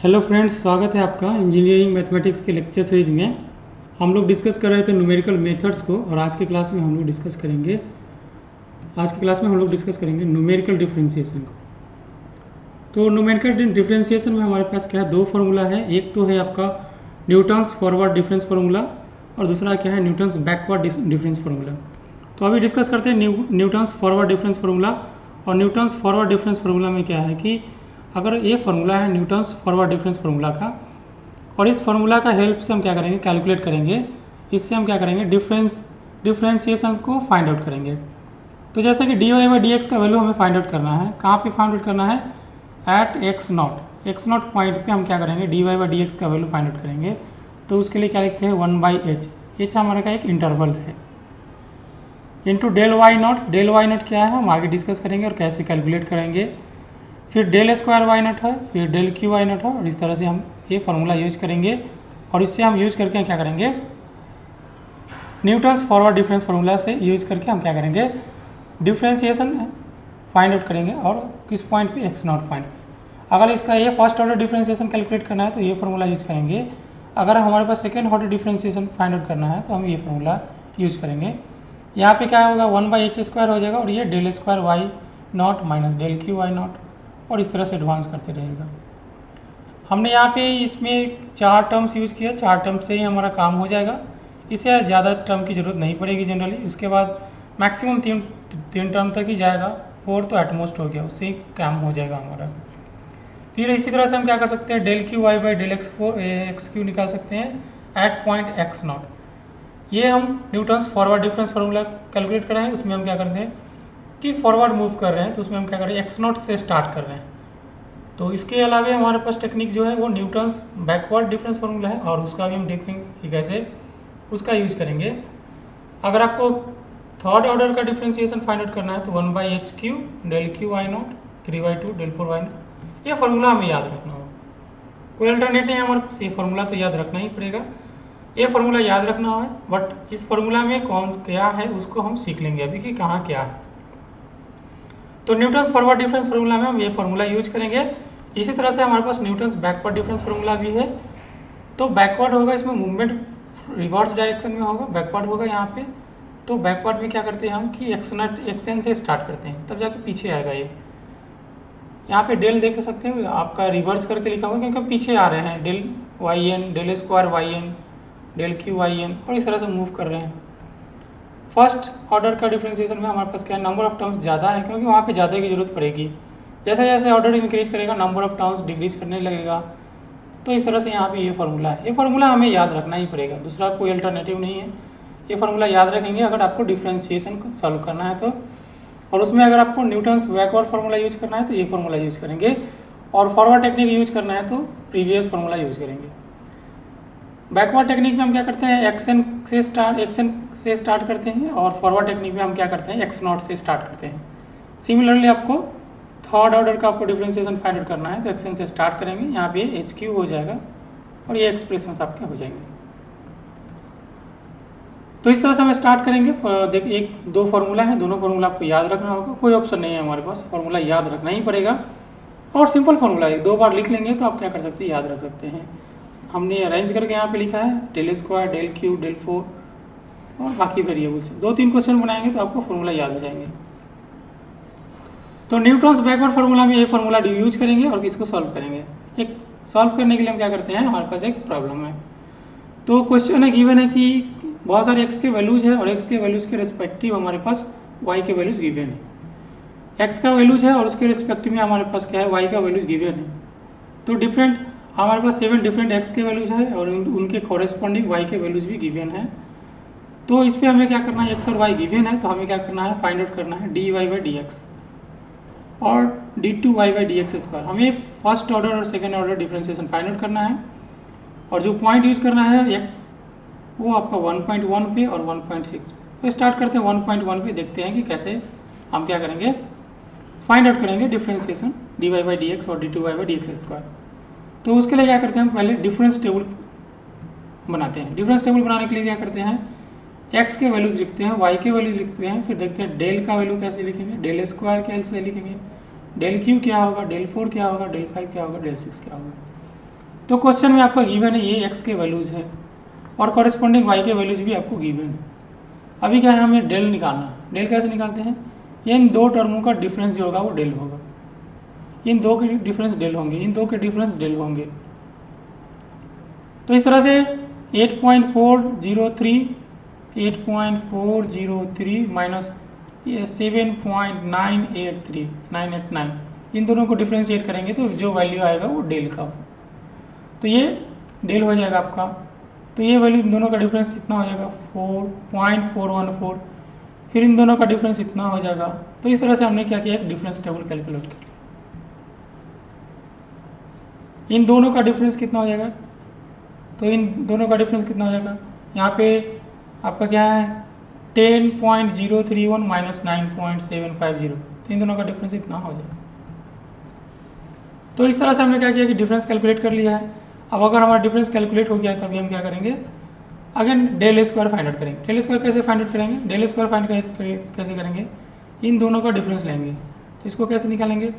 Hello friends, स्वागत है आपका इंजीनियरिंग मैथमेटिक्स के लेक्चर सीरीज में। हम लोग डिस्कस कर रहे थे न्यूमेरिकल मेथड्स को और आज की क्लास में हम लोग डिस्कस करेंगे न्यूमेरिकल डिफरेंशिएशन को। तो न्यूमेरिकल डिफरेंशिएशन में हमारे पास क्या है, दो फार्मूला है। एक तो है आपका न्यूटन्स फॉरवर्ड डिफरेंस फार्मूला और दूसरा क्या है न्यूटन्स बैकवर्ड डिफरेंस फार्मूला। तो अभी डिस्कस करते हैं न्यूटन्स फॉरवर्ड डिफरेंस फार्मूला। और न्यूटन्स फॉरवर्ड डिफरेंस फार्मूला में क्या है कि अगर ये फार्मूला है न्यूटन्स फॉरवर्ड डिफरेंस फार्मूला का, और इस फार्मूला का हेल्प से हम क्या करेंगे, कैलकुलेट करेंगे। इससे हम क्या करेंगे, डिफरेंशिएशन को फाइंड आउट करेंगे। तो जैसे कि D Y by D X का वैल्यू हमें फाइंड आउट करना है। कहाँ पे फाइंड आउट करना है, एट एक्स नॉट पॉइंट पे हम क्या करेंगे, D Y by D X का वैल्यू फाइंड आउट करेंगे। तो उसके लिए क्या लिखते हैं, 1/h। एच हमारे का एक इंटरवल है, इंटू डेल वाई नॉट क्या है हम आगे डिस्कस करेंगे और कैसे कैलकुलेट करेंगे। फिर डेल स्क्वायर वाई नॉट है, फिर डेल क्यू वाई नॉट है, और इस तरह से हम ये फार्मूला यूज करेंगे। और इससे हम यूज करके क्या करेंगे, न्यूटन्स फॉरवर्ड डिफरेंस फार्मूला से यूज करके हम क्या करेंगे, डिफरेंशिएशन फाइंड आउट करेंगे। और किस पॉइंट पे, एक्स नॉट पॉइंट पे। अगर इसका ये फर्स्ट ऑर्डर डिफरेंशिएशन कैलकुलेट करना है तो ये फार्मूला यूज करेंगे। अगर हमारे पास second order differentiation find out करना है तो हम ये फार्मूला यूज करेंगे। यहाँ पे क्या होगा, 1/h² हो जाएगा और ये del square Y not minus del Q Y not, और इस तरह से एडवांस करते रहेगा। हमने यहाँ पे इसमें 4 टर्म्स यूज़ किया, 4 टर्म से ही हमारा काम हो जाएगा। इससे ज़्यादा टर्म की ज़रूरत नहीं पड़ेगी जनरली। उसके बाद मैक्सिमम तीन टर्म तक ही जाएगा, 4 तो एटमोस्ट हो गया, उससे ही काम हो जाएगा हमारा। फिर इसी तरह से हम क्या कर सकते हैं, del Q Y by del X cube निकाल सकते हैं एट पॉइंट एक्स नॉट। ये हम Newton's forward difference formula calculate कर रहे हैं। उसमें हम क्या करते हैं कि फॉरवर्ड मूव कर रहे हैं, तो उसमें हम क्या कर रहे हैं, एक्स नॉट से स्टार्ट कर रहे हैं। तो इसके अलावा हमारे पास टेक्निक जो है वो न्यूटन्स बैकवर्ड डिफरेंस फार्मूला है, और उसका भी हम देखेंगे कि कैसे उसका यूज करेंगे। अगर आपको थर्ड ऑर्डर का डिफरेंशिएशन फाइंड आउट करना है तो 1/h³ del Q Y not 3/2 del 4 why not. ये फार्मूला हमें याद रखना होगा, कोई अल्टरनेट नहीं है हमारे पास, ये फार्मूला तो याद रखना ही पड़ेगा। ये फार्मूला याद रखना है, बट इस फार्मूला में कौन क्या है उसको हम सीख लेंगे अभी कि कहाँ क्या है। तो न्यूटन्स फॉरवर्ड डिफरेंस फार्मूला में हम ये फार्मूला यूज करेंगे। इसी तरह से हमारे पास न्यूटन्स बैकवर्ड डिफरेंस फार्मूला भी है। तो बैकवर्ड होगा, इसमें मूवमेंट रिवर्स डायरेक्शन में होगा, बैकवर्ड होगा यहाँ पे। तो बैकवर्ड में क्या करते हैं हम कि एक्सएन से स्टार्ट करते हैं, तब जाके पीछे आएगा ये। यहाँ पे डेल देख सकते हैं, आपका रिवर्स करके लिखा हुआ क्योंकि पीछे आ रहे हैं, del Y N, del square Y N, del Q Y N, और इस तरह से मूव कर रहे हैं। फर्स्ट ऑर्डर का डिफरेंशिएशन में हमारे पास क्या है, नंबर ऑफ टर्म्स ज़्यादा है क्योंकि वहाँ पे ज़्यादा की जरूरत पड़ेगी। जैसे जैसे ऑर्डर इंक्रीज करेगा नंबर ऑफ टर्म्स डिक्रीज करने लगेगा। तो इस तरह से यहाँ पे ये फार्मूला है, ये फार्मूला हमें याद रखना ही पड़ेगा, दूसरा कोई अल्टरनेटिव नहीं है। ये फार्मूला याद रखेंगे अगर आपको डिफरेंशिएशन को सॉल्व करना है तो। और उसमें अगर आपको न्यूटन्स बैकवर्ड फार्मूला यूज करना है तो ये फार्मूला यूज करेंगे, और फॉरवर्ड टेक्निक यूज करना है तो प्रीवियस फार्मूला यूज करेंगे। बैकवर्ड टेक्निक में हम क्या करते हैं, एक्सएन से स्टार्ट करते हैं, और फॉरवर्ड टेक्निक में हम क्या करते हैं, एक्स नॉट से स्टार्ट करते हैं। सिमिलरली आपको थर्ड ऑर्डर का आपको डिफरेंशिएशन फाइंड आउट करना है तो एक्सएन से स्टार्ट करेंगे, यहाँ पे HQ हो जाएगा और ये एक्सप्रेशंस आपके हो जाएंगे। तो इस तरह से हम स्टार्ट करेंगे। देखिए, एक दो फार्मूला है, दोनों फार्मूला आपको याद रखना होगा, कोई ऑप्शन नहीं है हमारे पास, फार्मूला याद रखना ही पड़ेगा। और सिंपल फार्मूला है, 2 बार लिख लेंगे तो आप क्या कर सकते हैं, याद रख सकते हैं। हमने अरेंज करके यहाँ पे लिखा है del square del cube del 4 और बाकी वेरिएबल्स। 2-3 क्वेश्चन बनाएंगे तो आपको फार्मूला याद हो जाएंगे। तो न्यूटन्स बैकवर्ड फार्मूला में ये फार्मूला यूज करेंगे और इसको सॉल्व करेंगे। एक सॉल्व करने के लिए हम क्या करते हैं, हमारे पास एक प्रॉब्लम है। तो क्वेश्चन है, गिवन है कि बहुत सारे एक्स के वैल्यूज है और एक्स के वैल्यूज के रिस्पेक्टिव हमारे पास वाई के वैल्यूज गिवन है। एक्स का वैल्यूज है और उसके रिस्पेक्टिव में हमारे पास क्या है, वाई का वैल्यूज गिवन है। तो डिफरेंट हमारे पास 7 डिफरेंट एक्स के वैल्यूज है और उनके कॉरेस्पॉन्डिंग वाई के वैल्यूज भी गिवन है। तो इस पर हमें क्या करना है, एक्स और वाई गिवन है तो हमें क्या करना है, फाइंड आउट करना है D Y by D X और d2y by D X square. हमें फर्स्ट ऑर्डर और second order differentiation find out करना है। और जो पॉइंट यूज करना है x, वो आपका 1.1 पे और 1.6 पे। तो स्टार्ट करते हैं 1.1 पे, देखते हैं कि कैसे हम क्या करेंगे, फाइंड आउट करेंगे differentiation dy by D X और d2y by D X square. तो उसके लिए क्या करते हैं, हम पहले डिफरेंस टेबल बनाते हैं। डिफरेंस टेबल बनाने के लिए क्या करते हैं, x के वैल्यूज लिखते हैं, y के वैल्यूज लिखते हैं, फिर देखते हैं डेल का वैल्यू कैसे लिखेंगे, डेल स्क्वायर कैसे लिखेंगे, डेल क्यू क्या होगा, डेल 4 क्या होगा, डेल 5 क्या होगा, डेल 6 क्या होगा। तो क्वेश्चन में आपका गिवन है ये x के वैल्यूज़ है और कॉरेस्पॉन्डिंग y के वैल्यूज़ भी आपको गिवन है। अभी क्या है, हमें डेल निकालना है। डेल कैसे निकालते हैं, इन दो टर्मों का डिफरेंस जो होगा वो डेल होगा, इन दो के डिफरेंस डेल होंगे, इन दो के डिफरेंस डेल होंगे। तो इस तरह से 8.403 माइनस 7.989 इन दोनों को डिफ्रेंशिएट करेंगे तो जो वैल्यू आएगा वो डेल का हो। तो ये डेल हो जाएगा आपका। तो ये वैल्यू इन दोनों का डिफरेंस इतना हो जाएगा 4.414, फिर इन दोनों का डिफरेंस इतना हो जाएगा। तो इस तरह से हमने क्या किया, एक डिफरेंस टेबल कैलकुलेट कर लिया। इन दोनों का डिफरेंस कितना हो जाएगा, तो इन दोनों का डिफरेंस कितना हो जाएगा, यहाँ पे आपका क्या है 10.031 माइनस 9.750, तो इन दोनों का डिफरेंस इतना हो जाएगा। तो इस तरह से हमने क्या किया कि डिफरेंस कैलकुलेट कर लिया है। अब अगर हमारा डिफरेंस कैलकुलेट हो गया तभी हम क्या करेंगे, again del square find out करेंगे। डेल स्क्वायर कैसे फाइंड आउट करेंगे, डेल स्क्वायर फाइंड कैसे करेंगे, इन दोनों का डिफरेंस लेंगे। तो इसको कैसे निकालेंगे,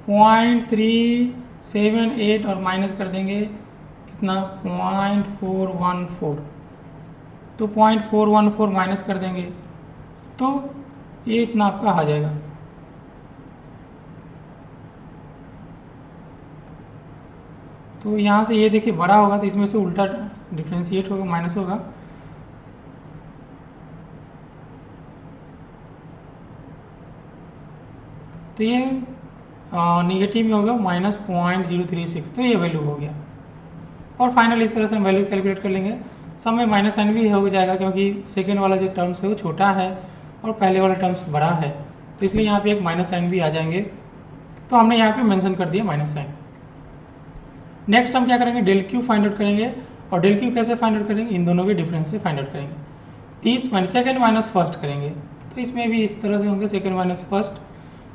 0.378 और माइनस कर देंगे कितना 0.414, तो 0.414 माइनस कर देंगे तो ये इतना आपका आ जाएगा। तो यहाँ से ये देखिए बड़ा होगा तो इसमें से उल्टा डिफ्रेंशिएट होगा, माइनस होगा। तो ये निगेटिव में होगा -0.036, तो ये वैल्यू हो गया। और फाइनल इस तरह से हम वैल्यू कैलकुलेट कर लेंगे। सब में माइनस साइन भी हो जाएगा क्योंकि सेकेंड वाला जो टर्म्स है वो छोटा है और पहले वाला टर्म्स बड़ा है, तो इसलिए यहाँ पे एक माइनस साइन भी आ जाएंगे। तो हमने यहाँ पे मेंशन कर दिया माइनस साइन। नेक्स्ट हम क्या करेंगे, डेल क्यू फाइंड आउट करेंगे। और डेल क्यू कैसे फाइंड आउट करेंगे, इन दोनों के डिफरेंस से फाइंड आउट करेंगे। 30 सेकेंड माइनस फर्स्ट करेंगे, तो इसमें भी इस तरह से होंगे सेकेंड माइनस फर्स्ट,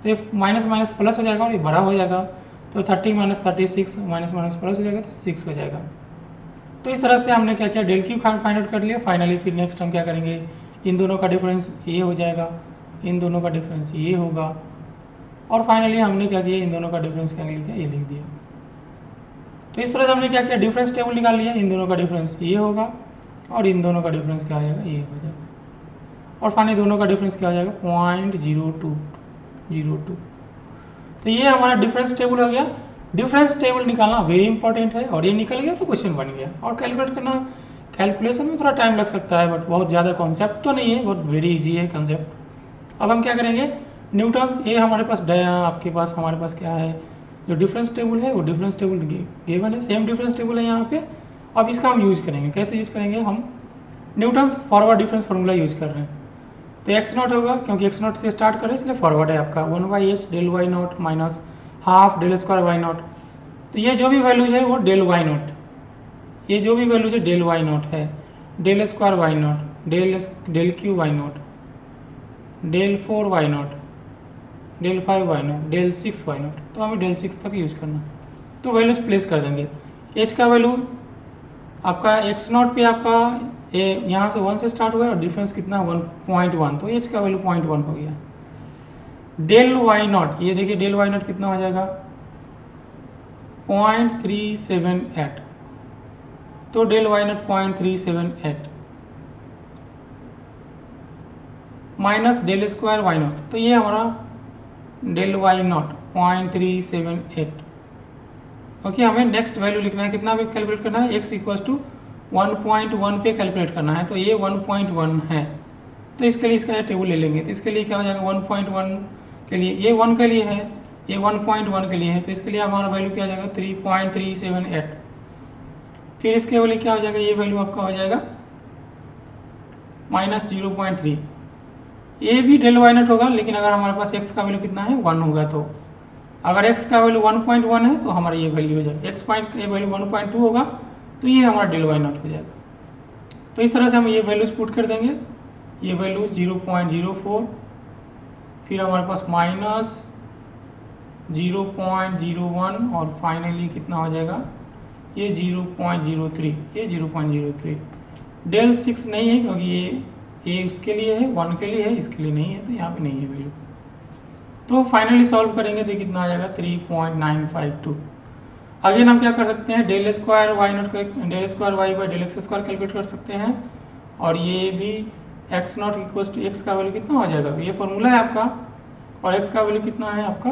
तो ये माइनस माइनस प्लस हो जाएगा और ये बड़ा हो जाएगा। तो 30 माइनस 36 माइनस माइनस प्लस हो जाएगा तो 6 हो जाएगा। तो इस तरह से हमने क्या किया, डेल क्यू फाइंड आउट कर लिया। फाइनली फिर नेक्स्ट हम क्या करेंगे, इन दोनों का डिफरेंस ये हो जाएगा, इन दोनों का डिफरेंस ये होगा। और फाइनली हमने क्या किया, इन दोनों का डिफरेंस क्या लिखा, ये लिख दिया। तो इस तरह से हमने क्या किया, डिफरेंस टेबल निकाल लिया। इन दोनों का डिफरेंस ये होगा और इन दोनों का डिफरेंस क्या हो जाएगा, ये हो जाएगा। और फाइनली दोनों का डिफरेंस क्या हो जाएगा 0.0202। तो ये हमारा डिफरेंस टेबल हो गया। डिफरेंस टेबल निकालना वेरी इंपॉर्टेंट है, और ये निकल गया तो क्वेश्चन बन गया। और कैलकुलेट करना, कैलकुलेशन में थोड़ा टाइम लग सकता है बट बहुत ज़्यादा कॉन्सेप्ट तो नहीं है, बहुत वेरी इजी है कॉन्सेप्ट। अब हम क्या करेंगे, न्यूटन्स, ये हमारे पास आपके पास हमारे पास क्या है, जो डिफरेंस टेबल है वो डिफरेंस टेबल गिवन है, सेम डिफरेंस टेबल है यहाँ पे। अब इसका हम यूज करेंगे, कैसे यूज करेंगे, हम Newton's forward difference formula use कर रहे हैं। तो एक्स नॉट होगा, क्योंकि एक्स नॉट से स्टार्ट करें इसलिए फॉरवर्ड है आपका 1/s del Y not minus half del square why not. तो ये जो भी वैल्यूज है वो डेल वाई नॉट, ये जो भी वैल्यूज है डेल वाई नॉट है, del square why not, del Q why not, del 4 why not, del 5 Y not, del 6 Y not. तो हमें डेल 6 तक यूज करना। तो वैल्यूज प्लेस कर देंगे। एच का वैल्यू आपका एक्स नॉट पे आपका यहाँ से 1 से स्टार्ट हुआ है और डिफरेंस कितना 1.1, तो एच का वैल्यू 0.1 हो गया। डेल वाई नॉट, ये देखिए डेल वाई नॉट कितना हो जाएगा 0.378, तो del Y not 0.378 minus del square why not, तो ये हमारा डेल वाई नॉट 0.378। ओके, हमें नेक्स्ट वैल्यू लिखना है, कितना पे कैलकुलेट करना है, x इक्वल्स टू 1.1 पे कैलकुलेट करना है। तो ये 1.1 है, तो इसके लिए इसका टेबल ले लेंगे। तो इसके लिए क्या हो जाएगा 1.1 के लिए, ये 1 के लिए है, ये 1.1 के लिए है, तो इसके लिए हमारा वैल्यू क्या हो जाएगा 3.378। फिर इसके वैल्यू क्या हो जाएगा, ये वैल्यू आपका हो जाएगा -0.3। ये भी डेल वाई नॉट होगा, लेकिन अगर हमारे पास x का वैल्यू कितना है 1 होगा, तो अगर x का वैल्यू 1.1 है तो हमारा ये वैल्यू हो जाएगा, ये वैल्यू 1.2 होगा तो ये हमारा डेल वाई नॉट हो जाएगा। तो इस तरह से हम ये वैल्यूज पुट कर देंगे, ये वैल्यू 0.04, फिर हमारे पास -0.01 और फाइनली कितना हो जाएगा ये 0.03, ये 0.03। डेल 6 नहीं है क्योंकि ये उसके लिए है, 1 के लिए है, इसके लिए नहीं है, तो यहाँ पे नहीं है वैल्यू। तो फाइनली सॉल्व करेंगे तो कितना आ जाएगा 3.952। अगेन हम क्या कर सकते हैं, डेल स्क्वायर वाई नॉट का del square y by del x square calculate कर सकते हैं, और ये भी x naught equals to x का वैल्यू कितना हो जाएगा, ये फॉर्मूला है आपका, और एक्स का वैल्यू कितना है आपका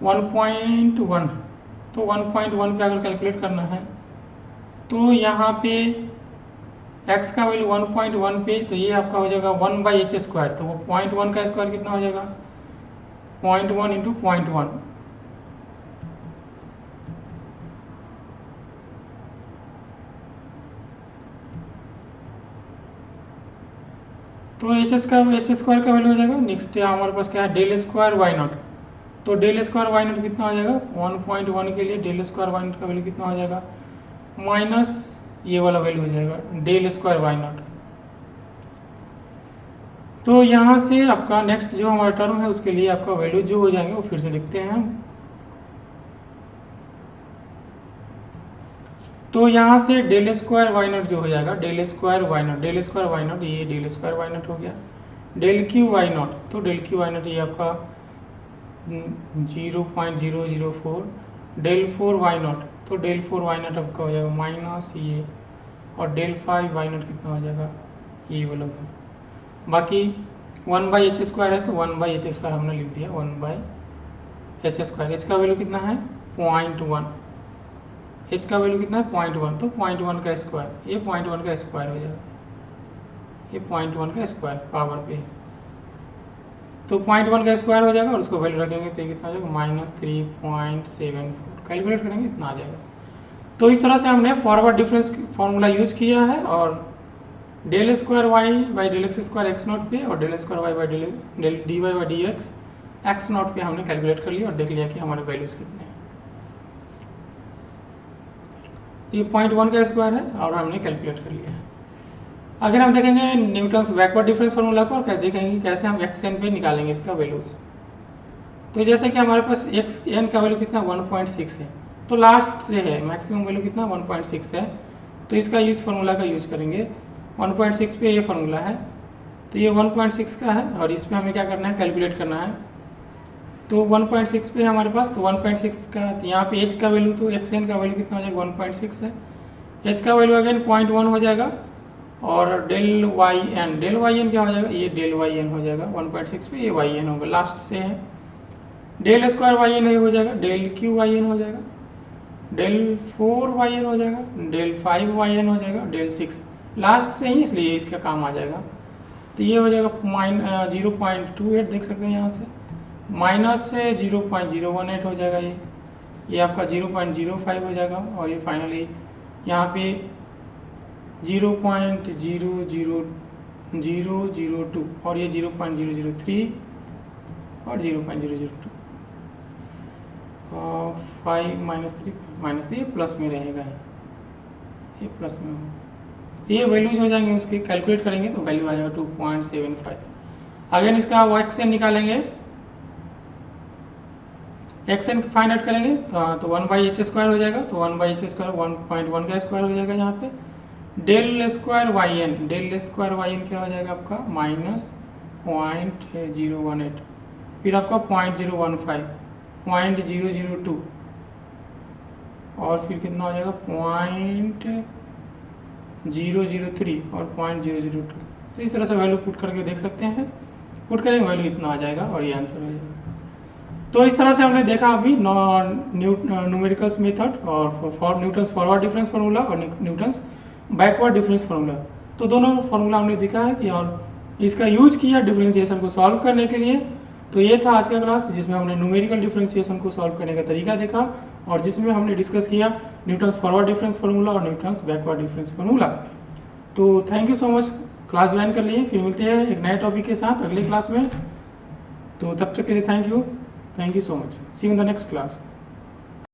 1.1, तो 1.1 पे अगर कैलकुलेट करना है तो यहाँ पे x का वैल्यू 1.1 पे, तो ये आपका हो जाएगा 1/h², तो वो 0.1 का स्क्वायर कितना हो जाएगा 0.1 इंटू 0.1, तो h स्क्वायर का वैल्यू हो जाएगा। नेक्स्ट हमारे पास क्या है, डेल स्क्वायर वाई नॉट, तो डेल स्क्वायर वाई नॉट कितना हो जाएगा 1.1 के लिए डेल स्क्वायर वाई नॉट का वैल्यू कितना हो जाएगा माइनस ये वाला वैल्यू हो जाएगा डेल स्क्वायर वाई नॉट। तो यहाँ से आपका नेक्स्ट जो हमारा टर्म है उसके लिए आपका वैल्यू जो हो जाएंगे वो फिर से लिखते हैं हम। तो यहाँ से डेल स्क्वायर वाई नॉट जो हो जाएगा del square why not, del square why not, ये डेल स्क्वायर वाई नॉट हो गया, डेल क्यू वाई नॉट, तो डेल क्यू वाई नॉट ये आपका 0.004, डेल 4 वाई नॉट, तो डेल 4 वाई नॉट आपका हो जाएगा माइनस ये, और डेल 5 वाई नॉट कितना हो जाएगा ये वाला, बाकी 1/h² है तो 1/h² हमने लिख दिया 1/h²। h का वैल्यू कितना है 0.1, h का वैल्यू कितना है 0.1, तो 0.1 का स्क्वायर, ये 0.1 का स्क्वायर हो जाएगा, ये 0.1 का स्क्वायर पावर पे, तो 0.1 का स्क्वायर हो जाएगा और उसको वैल्यू रखेंगे तो ये कितना हो जाएगा -3.74, कैलकुलेट करेंगे इतना आ जाएगा। तो इस तरह से हमने फॉरवर्ड डिफरेंस फार्मूला यूज किया है, और del square y by del x square x naught पे, और del square y by del d Y by D x x naught पे हमने कैलकुलेट कर लिया और देख लिया कि हमारे वैल्यूज कितने हैं। ये 0.1 का स्क्वायर है और हमने कैलकुलेट कर लिया है। अगर हम देखेंगे न्यूटन्स बैकवर्ड डिफरेंस फार्मूला को, और देखेंगे कैसे हम एक्स एन पे निकालेंगे इसका वैल्यूज। तो जैसे कि हमारे पास एक्स एन का वैल्यू कितना 1.6 है, तो लास्ट से है मैक्सिमम वैल्यू कितना 1.6 है, तो इसका यूज फार्मूला का यूज करेंगे 1.6 पे, ये फार्मूला है तो ये 1.6 का है, और इस पर हमें क्या करना है कैलकुलेट करना है। तो 1.6 पे हमारे पास, तो 1.6 का, तो यहाँ पे h का वैल्यू, तो एक्स एन का वैल्यू कितना हो जाएगा 1.6 है, h का वैल्यू अगेन 0.1 हो जाएगा, और डेल वाई एन क्या हो जाएगा, ये डेल वाई एन हो जाएगा 1.6 पे, ये वाई एन होगा, लास्ट से है डेल स्क्वायर वाई एन हो जाएगा, डेल क्यू वाई एन हो जाएगा, डेल 4 वाई एन हो जाएगा, डेल 5 वाई एन हो जाएगा, डेल 6 लास्ट से ही, इसलिए इसका काम आ जाएगा। तो ये हो जाएगा 0.28 देख सकते हैं यहाँ से, माइनस से 0.018 हो जाएगा, ये आपका 0.05 हो जाएगा, और ये फाइनली यहाँ पे 0.00002 और ये 0.003 और 0.002, 5 -3 प्लस में रहेगा, ये प्लस में होगा, ये वैल्यूज हो जाएंगे उसके, कैलकुलेट करेंगे तो वैल्यू आ जाएगा 2.75। अगेन इसका एक्स एन निकालेंगे, एक्स एन फाइंड आउट करेंगे तो 1/h² हो जाएगा, तो 1/h² 1.1 का स्क्वायर हो जाएगा यहाँ पे, डेल स्क्वायर वाई एन क्या हो जाएगा आपका -0.018, फिर आपका 0.015, 0.002, और फिर कितना हो जाएगा 0.003 और 0.002। तो इस तरह से वैल्यू पुट करके देख सकते हैं, पुट करेंगे वैल्यू इतना आ जाएगा और ये आंसर हो जाएगा। तो इस तरह से हमने देखा अभी न्यूमेरिकल्स मेथड, और for Newton's forward difference formula और न्यूटन्स बैकवर्ड डिफरेंस फार्मूला, तो दोनों फार्मूला हमने देखा है कि, और इसका यूज किया डिफरेंशिएशन को सॉल्व करने के लिए। तो ये था आज का क्लास, जिसमें हमने न्यूमेरिकल डिफरेंशिएशन को सॉल्व करने का तरीका देखा, और जिसमें हमने डिस्कस किया न्यूटन्स फॉरवर्ड डिफरेंस फार्मूला और न्यूटन्स बैकवर्ड डिफरेंस फार्मूला। तो thank you so much, class join कर लिए, फिर मिलते हैं एक नए टॉपिक के साथ अगले क्लास में। तो तब तक के लिए thank you so much, see you in the next class.